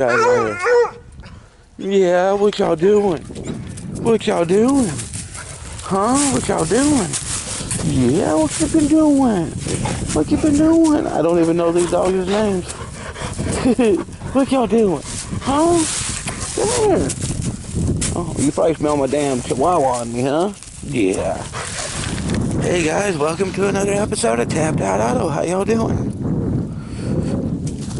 Guys right here. Yeah, what y'all doing? What y'all doing? Huh? What y'all doing? Yeah, what you been doing? What you been doing? I don't even know these dogs' names. What y'all doing? Huh? Come here. Oh, you probably smell my damn chihuahua on me, huh? Yeah. Hey guys, welcome to another episode of Tapped Out Auto. How y'all doing?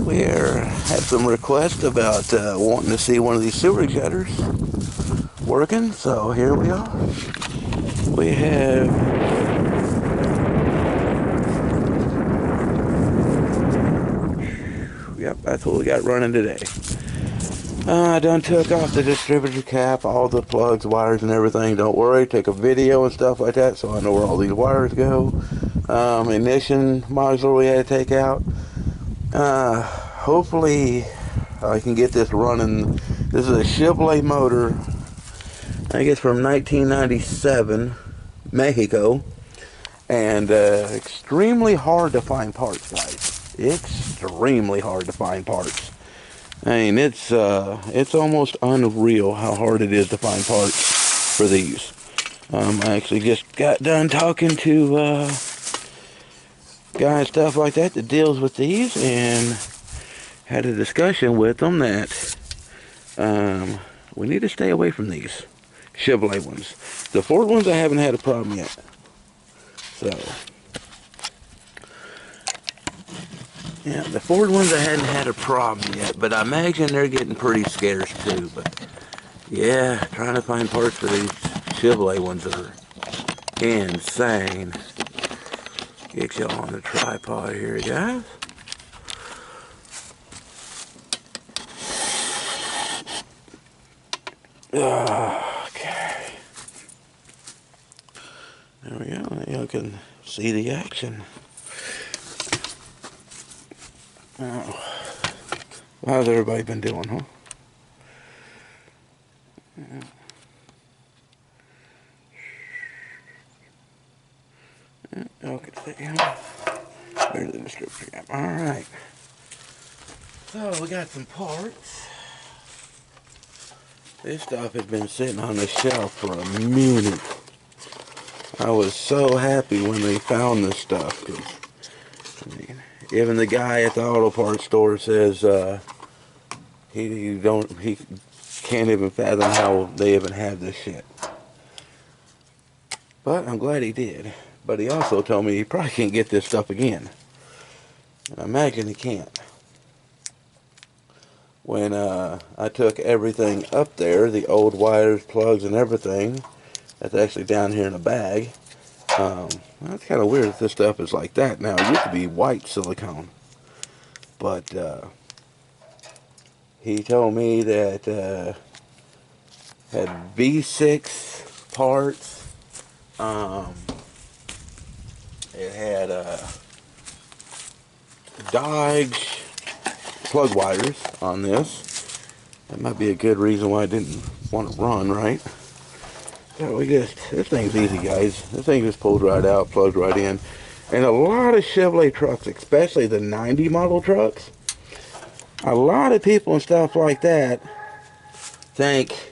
We're had some requests about wanting to see one of these sewer shutters working, so here we are. We have yep, that's what we got running today. I done took off the distributor cap, all the plugs, wires, and everything. Don't worry, take a video and stuff like that so I know where all these wires go. Ignition module we had to take out. Hopefully I can get this running. This is a Chevrolet motor. I think it's from 1997, Mexico. And extremely hard to find parts, guys. Extremely hard to find parts. I mean, it's almost unreal how hard it is to find parts for these. I actually just got done talking to guys, stuff like that deals with these, and had a discussion with them that we need to stay away from these Chevrolet ones. The Ford ones I haven't had a problem yet. So, yeah, the Ford ones I hadn't had a problem yet, but I imagine they're getting pretty scarce too. But yeah, trying to find parts for these Chevrolet ones are insane. Get y'all on the tripod here, guys. Okay. There we go. Y'all can see the action. Oh. How's everybody been doing, huh? Okay. There's the distributor cap. Alright. So, we got some parts. This stuff has been sitting on the shelf for a minute. I was so happy when they found this stuff. I mean, even the guy at the auto parts store says he can't even fathom how they even have this shit. But I'm glad he did. But he also told me he probably can't get this stuff again. And I imagine he can't. When I took everything up there, the old wires, plugs, and everything, that's actually down here in a bag. That's kind of weird that this stuff is like that now. It used to be white silicone. But he told me that had V6 parts. It had Dodge plug wires on this. That might be a good reason why I didn't want to run, right? So this thing's easy, guys. This thing just pulls right out, plugs right in. And a lot of Chevrolet trucks, especially the 90 model trucks, a lot of people and stuff like that think,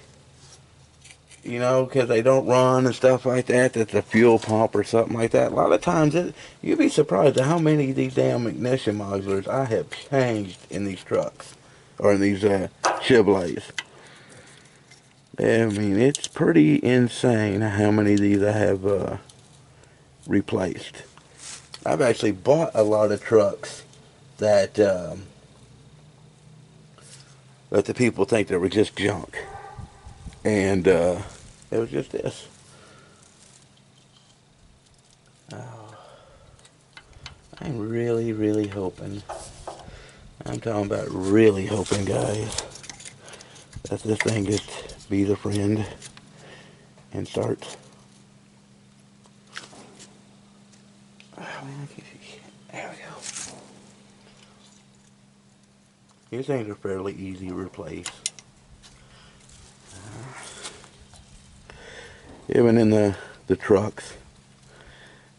you know, because they don't run and stuff like that, that's a fuel pump or something like that. A lot of times, you'd be surprised at how many of these damn ignition modulars I have changed in these trucks, or in these Chevrolets. I mean, it's pretty insane how many of these I have replaced. I've actually bought a lot of trucks that that the people think they were just junk. And it was just this. Oh, I'm really, really hoping, I'm talking about really hoping, guys, that this thing just be the friend and starts. There we go. These things are fairly easy to replace. Even in the trucks.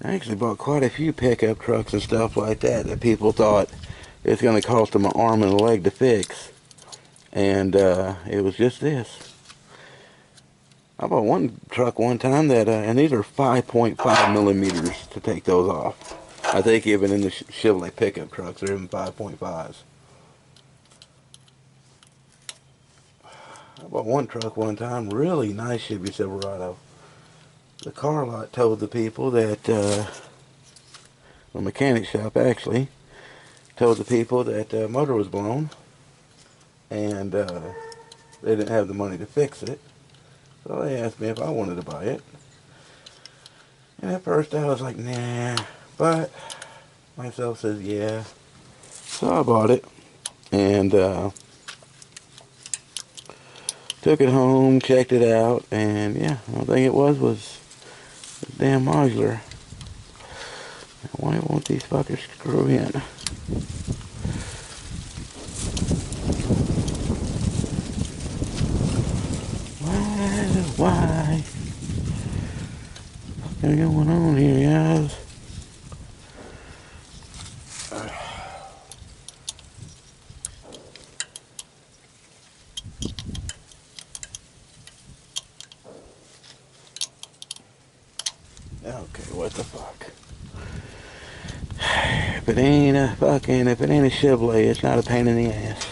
I actually bought quite a few pickup trucks and stuff like that that people thought it's going to cost them an arm and a leg to fix. And it was just this. I bought one truck one time that, and these are 5.5 millimeters to take those off. I think even in the Chevrolet pickup trucks, they're even 5.5s. I bought one truck one time, really nice Chevy Silverado. The car lot told the people that, the mechanic shop actually, told the people that the motor was blown, and they didn't have the money to fix it. So they asked me if I wanted to buy it. And at first I was like, nah, but myself says yeah. So I bought it, and took it home, checked it out, and yeah, the only thing it was damn modular. Why won't these fuckers screw in? Why? What's going on here, guys? Okay, what the fuck? If it ain't a Chevrolet, it's not a pain in the ass.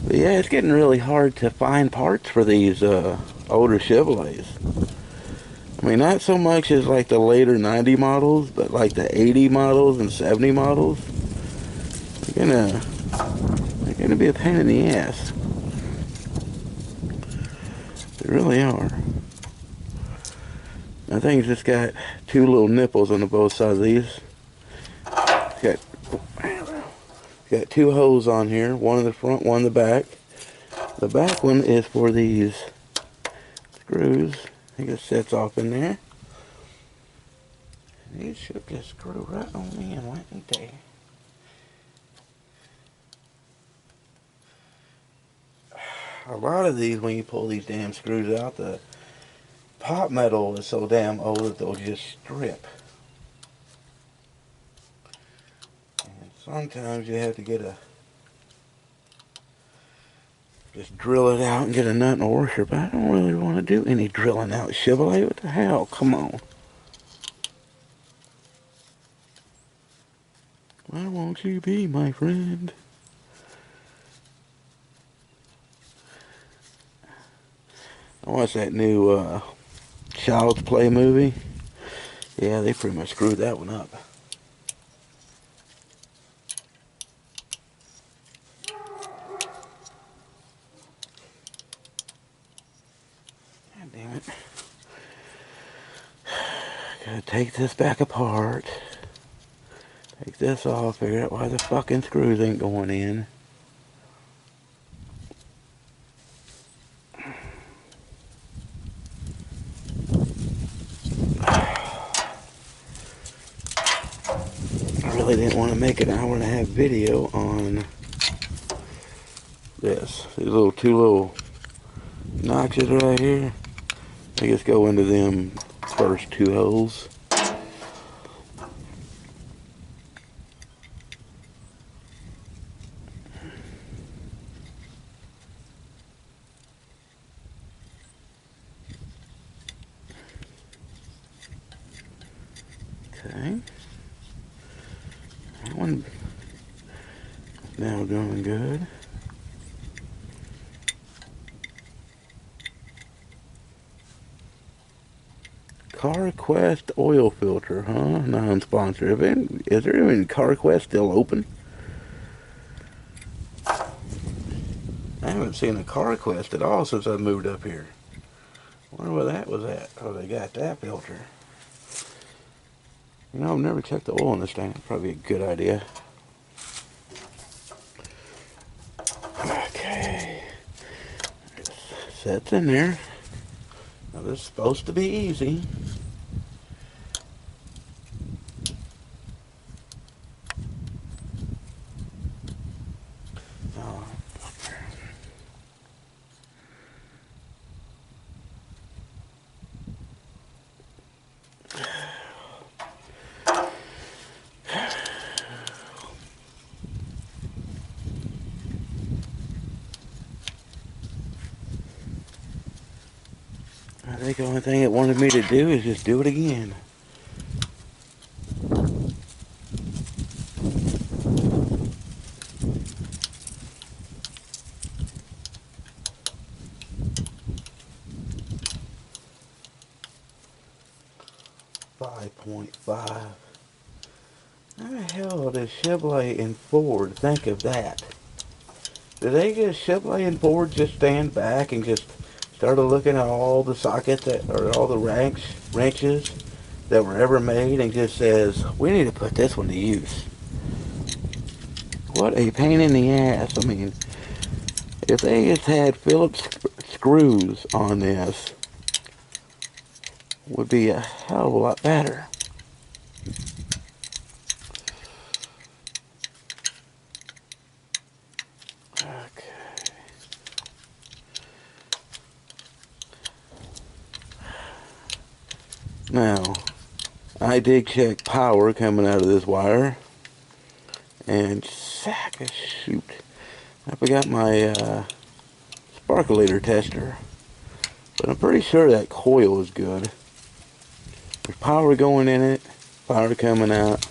But yeah, it's getting really hard to find parts for these older Chevrolets. I mean, not so much as like the later 90 models, but like the 80 models and 70 models. They're gonna be a pain in the ass. They really are. I think it's just got two little nipples on the both sides of these. Got two holes on here, one in the front, one in the back. The back one is for these screws. I think it sets off in there. These should just screw right on in, wouldn't they? A lot of these, when you pull these damn screws out, the pot metal is so damn old that they'll just strip. And sometimes you have to just drill it out and get a nut and a washer, but I don't really want to do any drilling out, Chevrolet. What the hell? Come on. Why won't you be my friend? I watched that new Child's Play movie. Yeah, they pretty much screwed that one up. God damn it. Gotta take this back apart. Take this off, figure out why the fucking screws ain't going in. I really didn't want to make an hour and a half video on this. These two little notches right here. I just go into them first two holes. Okay. That one now going good. CarQuest oil filter, huh? Non-sponsor. Is there even CarQuest still open? I haven't seen a CarQuest at all since I moved up here. Wonder where that was at. Oh, they got that filter. You know, I've never checked the oil in this thing. Probably a good idea. Okay. Sets in there. Now this is supposed to be easy. Oh. think the only thing it wanted me to do is just do it again. .5. How the hell does Chevrolet and Ford think of that? Do they just, Chevrolet and Ford just stand back and just started looking at all the sockets that, or all the wrenches that were ever made and just says, we need to put this one to use? What a pain in the ass. I mean, if they just had Phillips screws on this, would be a hell of a lot better. Now, I did check power coming out of this wire, and sack of shoot, I forgot my sparkulator tester, but I'm pretty sure that coil is good. There's power going in it, power coming out.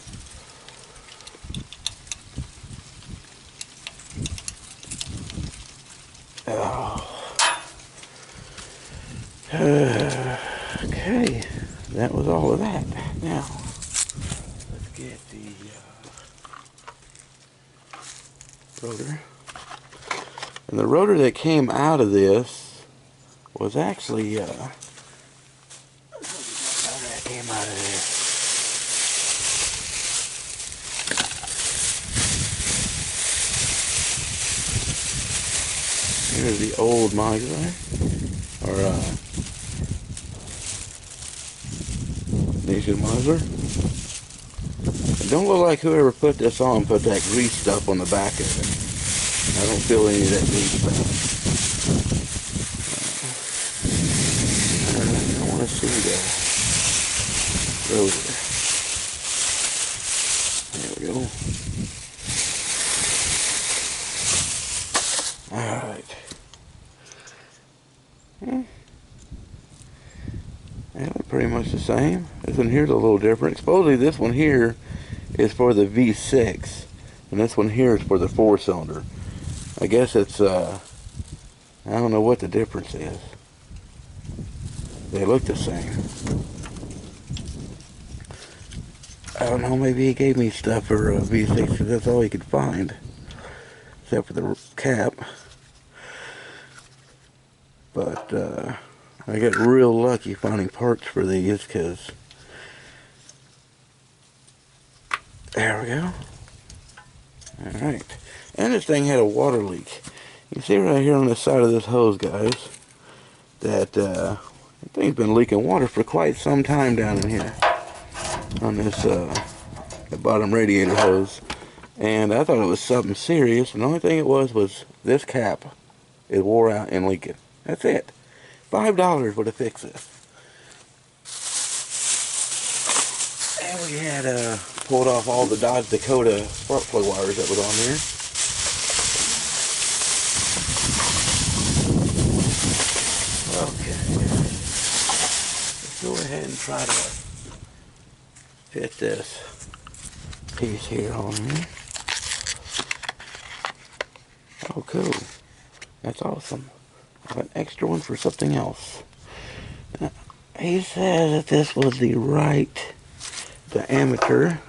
Oh. Okay. That was all of that. Now, let's get the rotor. And the rotor that came out of this was actually, how that came out of this. Here's the old Miser, or Nation Miser. It don't look like whoever put this on put that grease stuff on the back of it. I don't feel any of that grease stuff. I want to see the rotor. There we go. Alright. Yeah, pretty much the same. This one here's a little different. Supposedly this one here is for the V6, and this one here is for the 4-cylinder. I guess it's I don't know what the difference is. They look the same. I don't know, maybe he gave me stuff for V6 because that's all he could find, except for the cap. But I got real lucky finding parts for these, because there we go. Alright, and this thing had a water leak. You see right here on the side of this hose, guys, that the thing's been leaking water for quite some time down in here on this the bottom radiator hose. And I thought it was something serious, and the only thing it was this cap is wore out and leaking. That's it. $5 would have fixed this. And we had pulled off all the Dodge Dakota spark plug wires that was on there. Okay. Let's go ahead and try to fit this piece here on here. Oh, cool. That's awesome. I have an extra one for something else. Now, he says that this was the right diameter.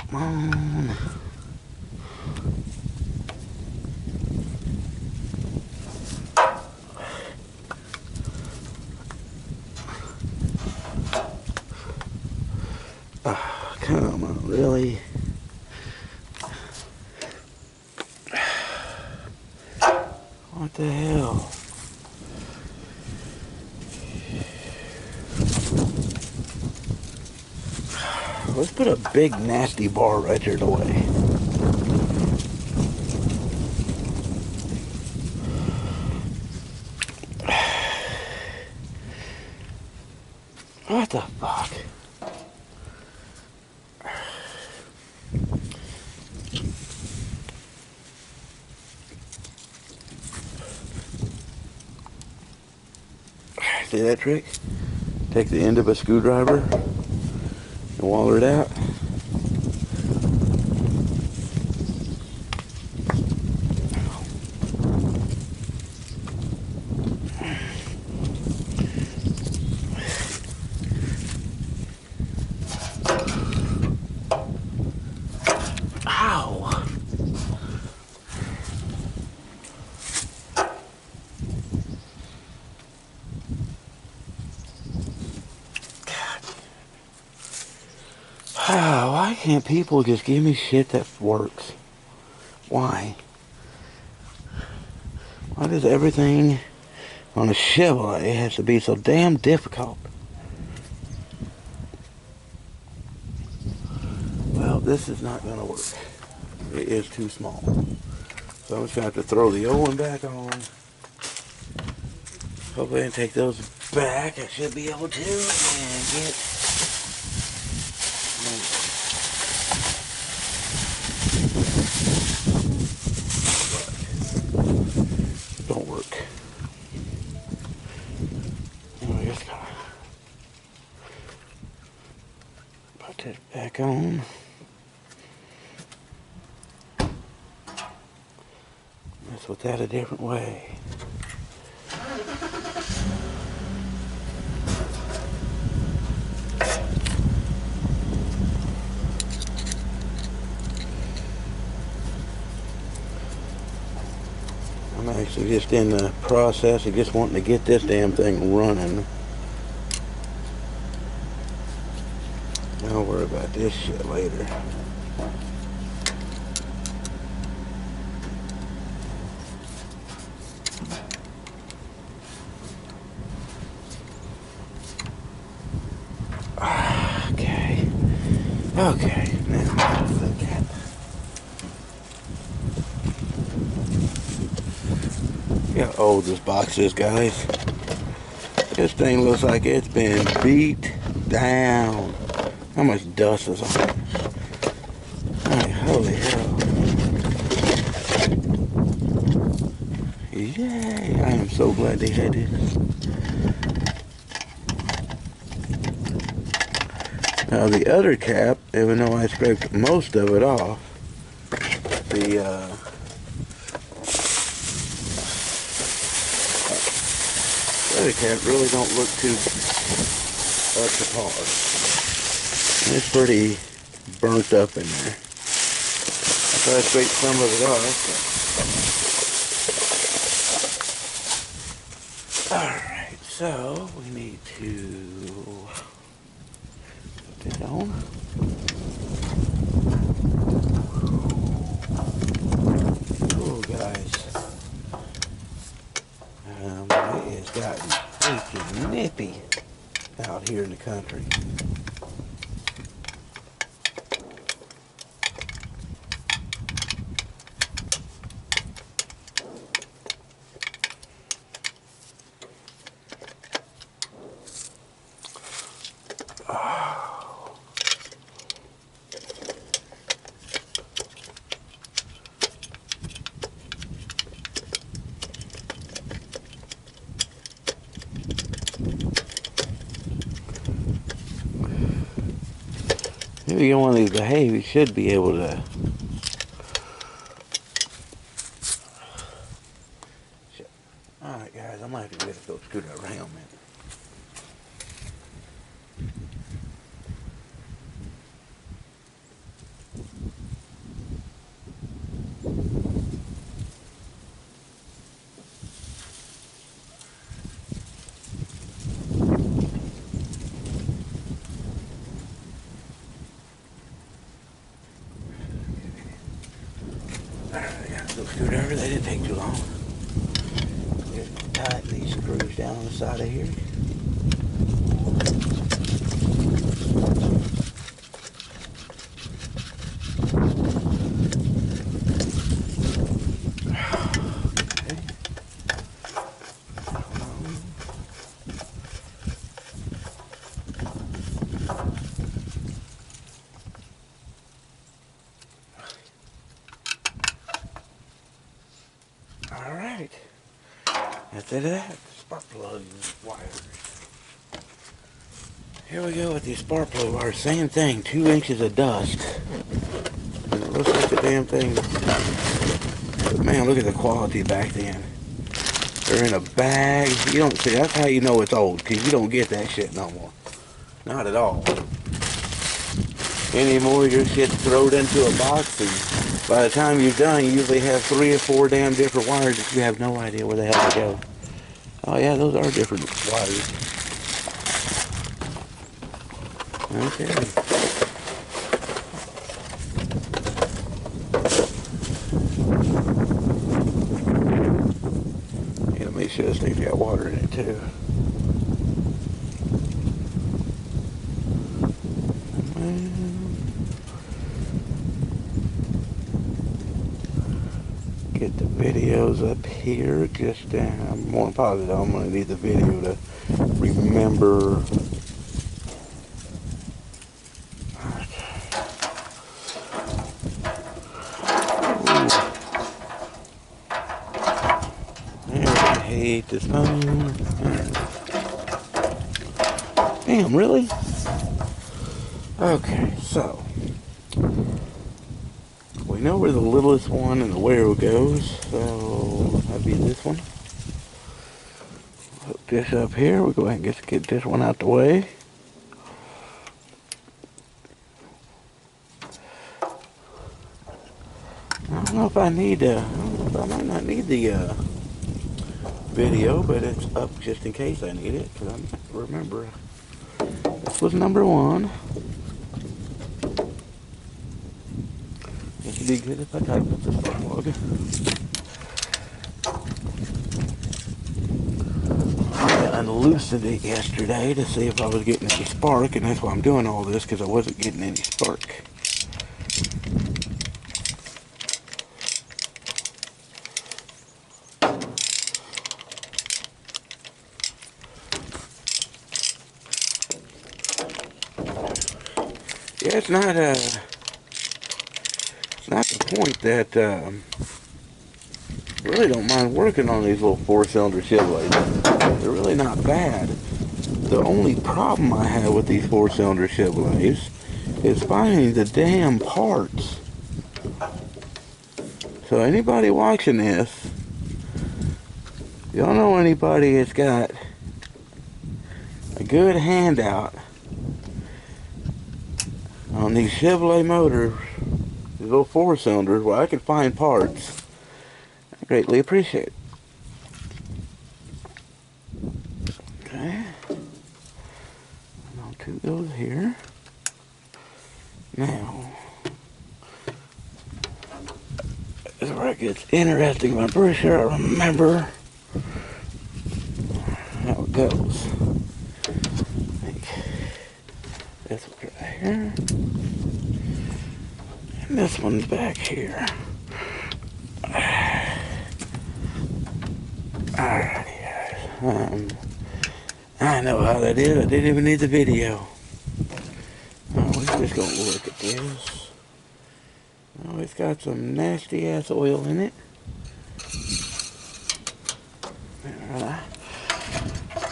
Come on. Come on, really? What the hell? Let's put a big nasty bar right there in the way. What the fuck? See that trick? Take the end of a screwdriver and waller it out. Ow! Oh, why can't people just give me shit that works? Why? Why does everything on a Chevrolet has to be so damn difficult? Well, this is not going to work. It is too small. So I'm just going to have to throw the old one back on. Hopefully I can take those back. I should be able to. And get... Don't work. I just gotta put this back on. Mess with that a different way. I'm actually just in the process of just wanting to get this damn thing running. I'll worry about this shit later. Okay. Okay. Now, look at how old this box is, guys. This thing looks like it's been beat down. How much dust is on it? Alright, holy hell. Yay! I am so glad they had this. Now the other cap, even though I scraped most of it off, the other cap really don't look too up to par. It's pretty burnt up in there. I thought I scraped some of it off. Alright, so we need to put this on. Oh, guys. It has gotten freaking nippy out here in the country. If you get one of these behave, you should be able to. Alright guys, I might have to get a screwdriver. Hang on a minute. Screwdriver, they didn't take too long. Just tighten these screws down on the side of here. Alright, that's it of that. spark plug wires. Here we go with these spark plug wires. Same thing, 2 inches of dust. And it looks like the damn thing. But man, look at the quality back then. They're in a bag. You don't see. That's how you know it's old, because you don't get that shit no more. Not at all. Anymore, your shit's thrown into a box, and by the time you're done, you usually have 3 or 4 damn different wires that you have no idea where the hell to go. Oh yeah, those are different wires. Okay. Yeah, make sure this thing's got water in it too. Get the videos up here. Just I'm more positive I'm going to need the video to remember. I hate this phone. Damn, really? Okay, so we know where the littlest one in the whale goes, so that'd be this one. Hook this up here. We'll go ahead and get this one out the way. I don't know if I need I might not need the video, but it's up just in case I need it, because I might remember this was number 1. It would be good if I tighten up the spark plug. I unloosened it yesterday to see if I was getting any spark, and that's why I'm doing all this, because I wasn't getting any spark. Yeah, it's not the point that I really don't mind working on these little 4-cylinder Chevrolets. They're really not bad. The only problem I have with these 4-cylinder Chevrolets is finding the damn parts. So anybody watching this, y'all know anybody that's got a good handout on these Chevrolet motors, these little 4-cylinders, where I can find parts, I greatly appreciate it. Okay. On 2 goes here. Now, this is where it gets interesting, but I'm pretty sure I remember how it goes. This one right here. And this one's back here. Alrighty, guys. I know how that is. I didn't even need the video. Oh, we're just gonna look at this. Oh, it's got some nasty ass oil in it.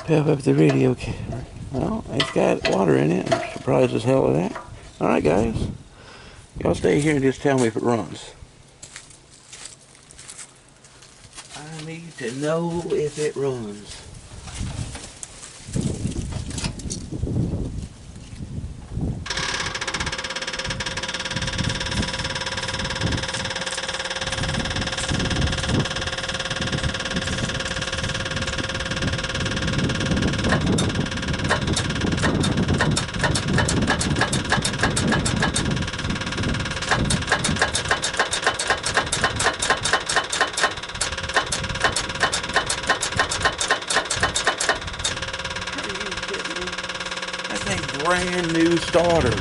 Pep up the radio camera. Well, it's got water in it. I'm surprised as hell at that. Alright, guys. Y'all stay here and just tell me if it runs. I need to know if it runs. Brand new starter.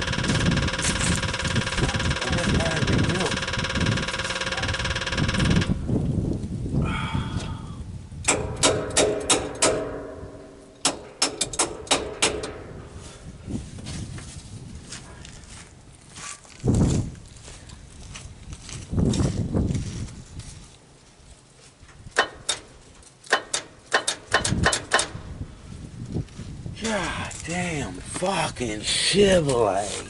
Damn fucking Chevrolet.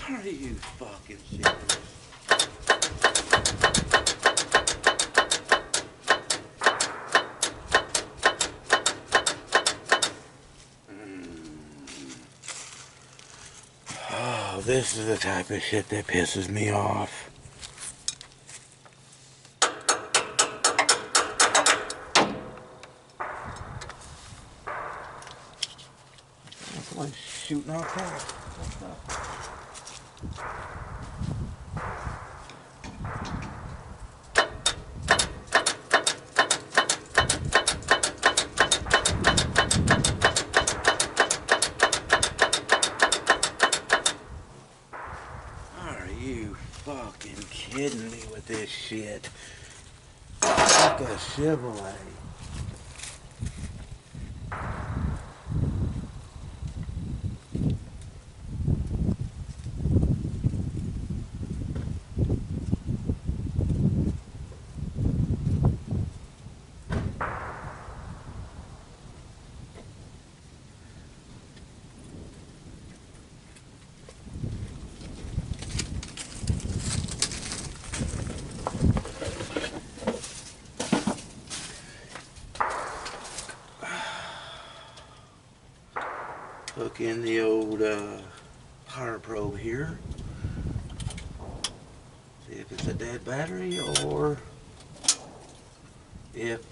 Are you fucking serious? Oh, this is the type of shit that pisses me off. Someone's shooting off cars. What's up? Are you fucking kidding me with this shit? Fuck a Chevrolet. Hook in the old power probe here. See if it's a dead battery or if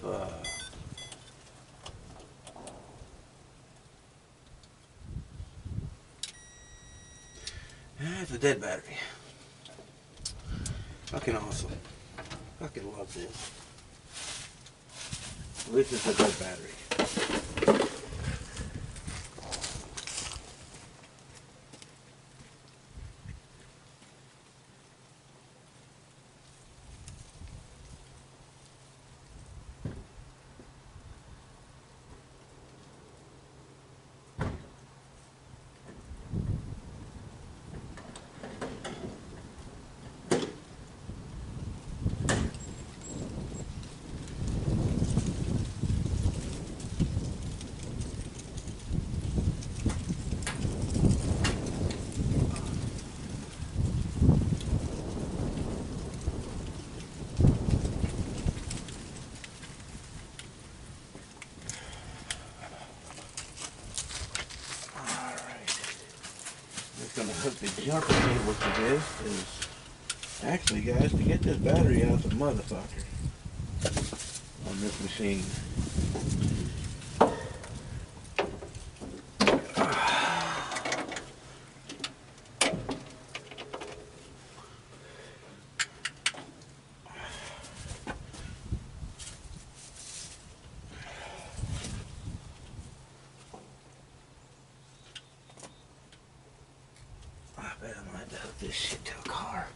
it's a dead battery. Fucking awesome. Fucking love this. This is a dead battery. Gonna hook the jumper cable to this is actually, guys, to get this battery out the motherfucker on this machine. I bet I might have to hook this shit to a car.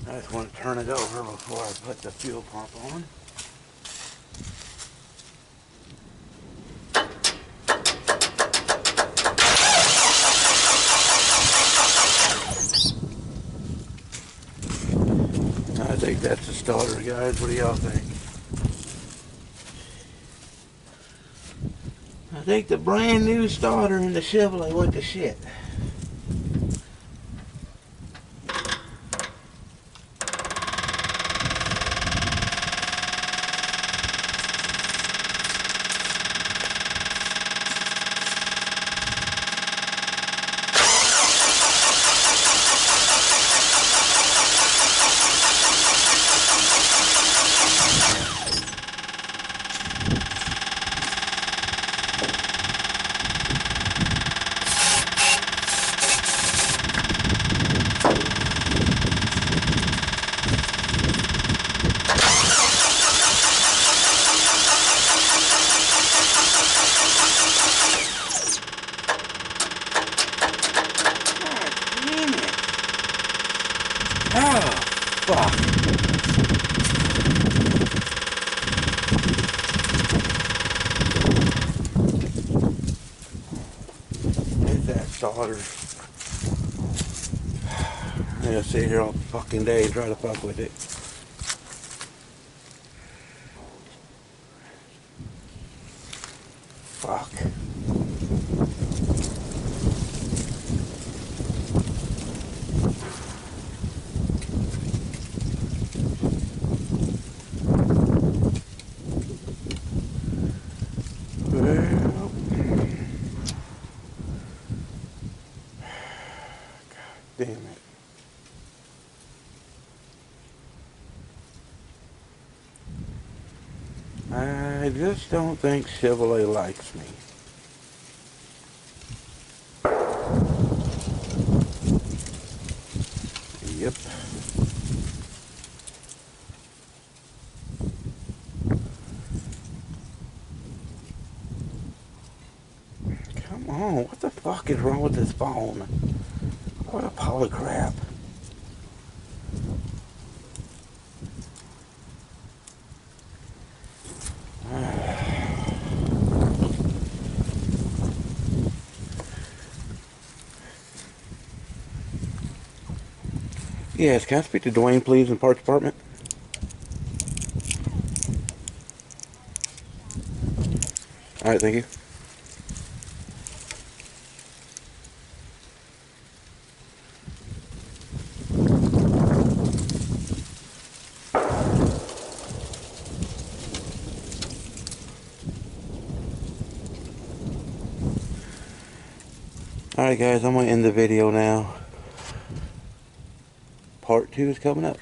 I just want to turn it over before I put the fuel pump on. I think that's the starter, guys. What do y'all think? I think the brand new starter in the Chevrolet went to shit. Oh, fuck. that solder. I'm gonna sit here all fucking day and try to fuck with it. Fuck. Well, God damn it. I just don't think Chevrolet likes me. Yep. Come on, what the fuck is wrong with this phone? What a pile of crap. Yes, can I speak to Dwayne, please, in Parts Department? Alright, thank you. Alright guys, I'm going to end the video now. Part 2 is coming up.